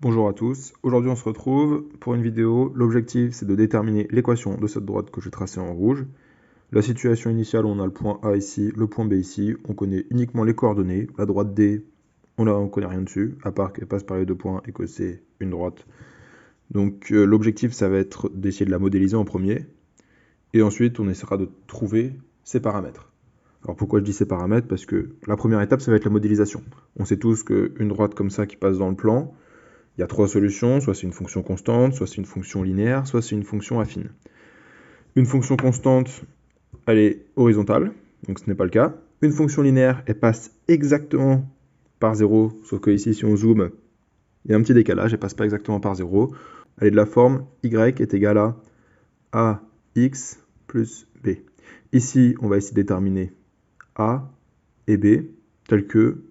Bonjour à tous, aujourd'hui on se retrouve pour une vidéo. L'objectif c'est de déterminer l'équation de cette droite que j'ai tracée en rouge. La situation initiale, on a le point A ici, le point B ici, on connaît uniquement les coordonnées. La droite D, on ne connaît rien dessus, à part qu'elle passe par les deux points et que c'est une droite. Donc l'objectif ça va être d'essayer de la modéliser en premier, et ensuite on essaiera de trouver ses paramètres. Alors pourquoi je dis ces paramètres? Parce que la première étape ça va être la modélisation. On sait tous qu'une droite comme ça qui passe dans le plan, il y a trois solutions, soit c'est une fonction constante, soit c'est une fonction linéaire, soit c'est une fonction affine. Une fonction constante, elle est horizontale, donc ce n'est pas le cas. Une fonction linéaire, elle passe exactement par 0, sauf que ici, si on zoome, il y a un petit décalage, elle passe pas exactement par 0. Elle est de la forme y est égal à ax plus b. Ici, on va essayer de déterminer a et b, tel que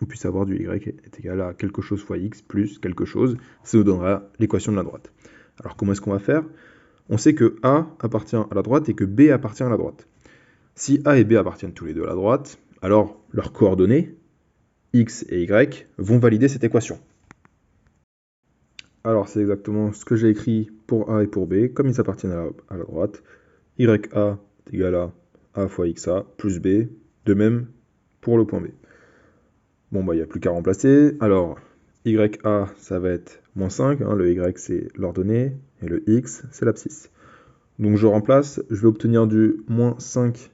on puisse avoir du y est égal à quelque chose fois x plus quelque chose, ça nous donnera l'équation de la droite. Alors comment est-ce qu'on va faire? On sait que A appartient à la droite et que B appartient à la droite. Si A et B appartiennent tous les deux à la droite, alors leurs coordonnées, x et y, vont valider cette équation. Alors c'est exactement ce que j'ai écrit pour A et pour B, comme ils appartiennent à la droite, ya est égal à A fois xa plus B, de même pour le point B. Bon, bah, il n'y a plus qu'à remplacer. Alors, YA, ça va être moins 5. Le Y, c'est l'ordonnée. Et le X, c'est l'abscisse. Donc, je remplace. Je vais obtenir du moins 5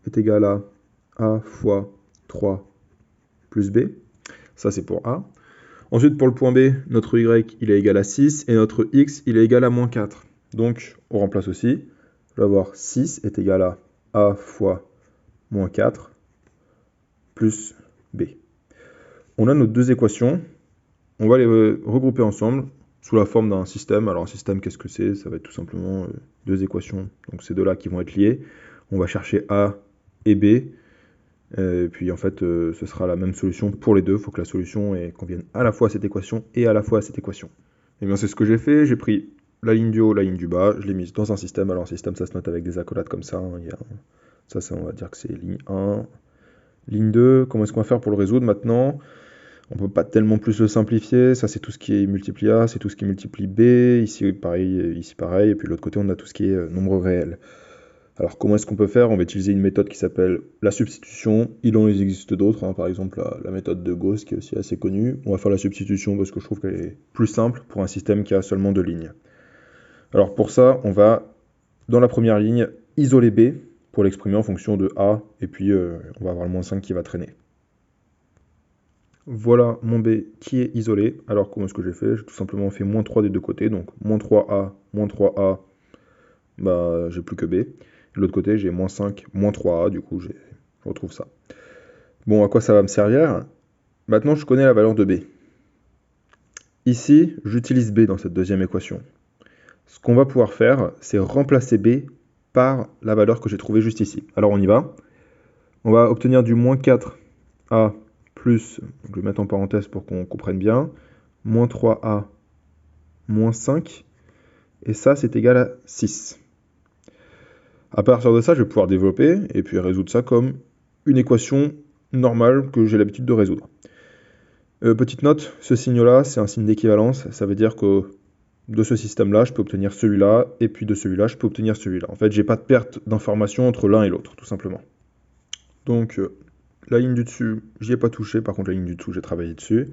est égal à A fois 3 plus B. Ça, c'est pour A. Ensuite, pour le point B, notre Y, il est égal à 6. Et notre X, il est égal à moins 4. Donc, on remplace aussi. Je vais avoir 6 est égal à A fois moins 4 plus B. On a nos deux équations, on va les regrouper ensemble sous la forme d'un système. Alors un système, qu'est-ce que c'est? Ça va être tout simplement deux équations, donc ces deux-là qui vont être liées. On va chercher A et B, et puis en fait ce sera la même solution pour les deux. Il faut que la solution convienne à la fois à cette équation et à la fois à cette équation. Et bien c'est ce que j'ai fait, j'ai pris la ligne du haut, la ligne du bas, je l'ai mise dans un système. Alors un système ça se note avec des accolades comme ça, ça on va dire que c'est ligne 1, ligne 2, comment est-ce qu'on va faire pour le résoudre maintenant? On ne peut pas tellement plus le simplifier, ça c'est tout ce qui est multiplie A, c'est tout ce qui multiplie B, ici pareil, et puis de l'autre côté on a tout ce qui est nombre réel. Alors comment est-ce qu'on peut faire? On va utiliser une méthode qui s'appelle la substitution, il en existe d'autres, par exemple la méthode de Gauss qui est aussi assez connue. On va faire la substitution parce que je trouve qu'elle est plus simple pour un système qui a seulement deux lignes. Alors pour ça, on va, dans la première ligne, isoler B pour l'exprimer en fonction de A, et puis on va avoir le moins 5 qui va traîner. Voilà mon B qui est isolé. Alors comment est-ce que j'ai fait? J'ai tout simplement fait moins 3 des deux côtés, donc moins 3A, bah j'ai plus que B. De l'autre côté, j'ai moins 5, moins 3A, du coup je retrouve ça. Bon, à quoi ça va me servir? Maintenant, je connais la valeur de B. Ici, j'utilise B dans cette deuxième équation. Ce qu'on va pouvoir faire, c'est remplacer B par la valeur que j'ai trouvée juste ici. Alors on y va. On va obtenir du moins 4A plus, je vais mettre en parenthèse pour qu'on comprenne bien, moins 3A moins 5, et ça c'est égal à 6. À partir de ça, je vais pouvoir développer et puis résoudre ça comme une équation normale que j'ai l'habitude de résoudre. Petite note, ce signe-là, c'est un signe d'équivalence, ça veut dire que de ce système-là, je peux obtenir celui-là, et puis de celui-là, je peux obtenir celui-là. En fait, j'ai pas de perte d'information entre l'un et l'autre, tout simplement. Donc, la ligne du dessus, j'y ai pas touché, par contre la ligne du dessous, j'ai travaillé dessus.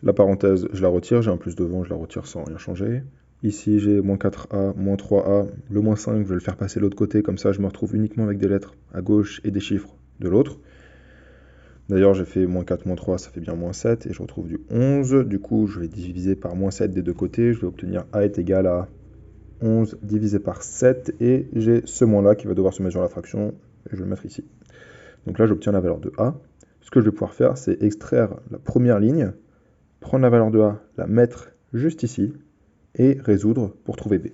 La parenthèse, je la retire, j'ai un plus devant, je la retire sans rien changer. Ici, j'ai moins 4A, moins 3A, le moins 5, je vais le faire passer de l'autre côté, comme ça je me retrouve uniquement avec des lettres à gauche et des chiffres de l'autre. D'ailleurs, j'ai fait moins 4, moins 3, ça fait bien moins 7, et je retrouve du 11. Du coup, je vais diviser par moins 7 des deux côtés, je vais obtenir A est égal à 11 divisé par 7, et j'ai ce moins-là qui va devoir se mettre sur la fraction, et je vais le mettre ici. Donc là, j'obtiens la valeur de A. Ce que je vais pouvoir faire, c'est extraire la première ligne, prendre la valeur de A, la mettre juste ici, et résoudre pour trouver B.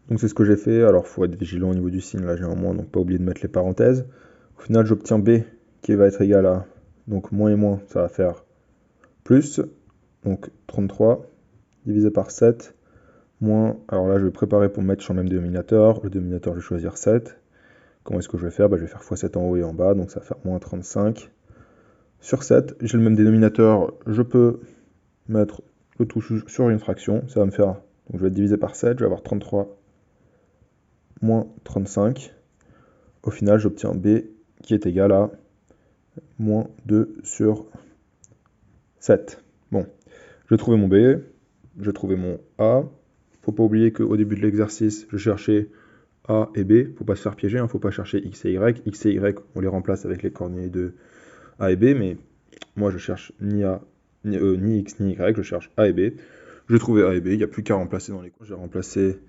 Donc c'est ce que j'ai fait. Alors, il faut être vigilant au niveau du signe. Là, j'ai un moins, donc pas oublier de mettre les parenthèses. Au final, j'obtiens B qui va être égal à, donc moins et moins, ça va faire plus. Donc 33 divisé par 7, moins, alors là, je vais préparer pour mettre sur le même dénominateur. Le dénominateur, je vais choisir 7. Comment est-ce que je vais faire? Je vais faire x7 en haut et en bas, donc ça va faire moins 35. Sur 7, j'ai le même dénominateur, je peux mettre le tout sur une fraction, ça va me faire, donc je vais être divisé par 7, je vais avoir 33 moins 35. Au final, j'obtiens B qui est égal à moins 2 sur 7. Bon, j'ai trouvé mon B, j'ai trouvé mon A. Faut pas oublier qu'au début de l'exercice, je cherchais A et B. Faut pas se faire piéger, hein, faut pas chercher X et Y. X et Y, on les remplace avec les coordonnées de A et B, mais moi je cherche ni A, ni X, ni Y, je cherche A et B. J'ai trouvé A et B, il n'y a plus qu'à remplacer dans les cours. J'ai remplacé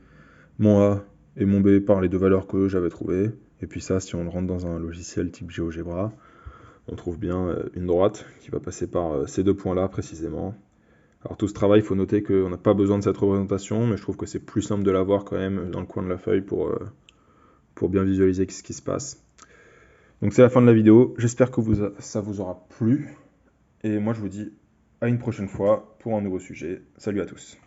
mon A et mon B par les deux valeurs que j'avais trouvées. Et puis ça, si on le rentre dans un logiciel type GeoGebra, on trouve bien une droite qui va passer par ces deux points-là précisément. Alors tout ce travail, il faut noter qu'on n'a pas besoin de cette représentation, mais je trouve que c'est plus simple de l'avoir quand même dans le coin de la feuille pour bien visualiser ce qui se passe. Donc c'est la fin de la vidéo, j'espère que ça vous aura plu, et moi je vous dis à une prochaine fois pour un nouveau sujet. Salut à tous.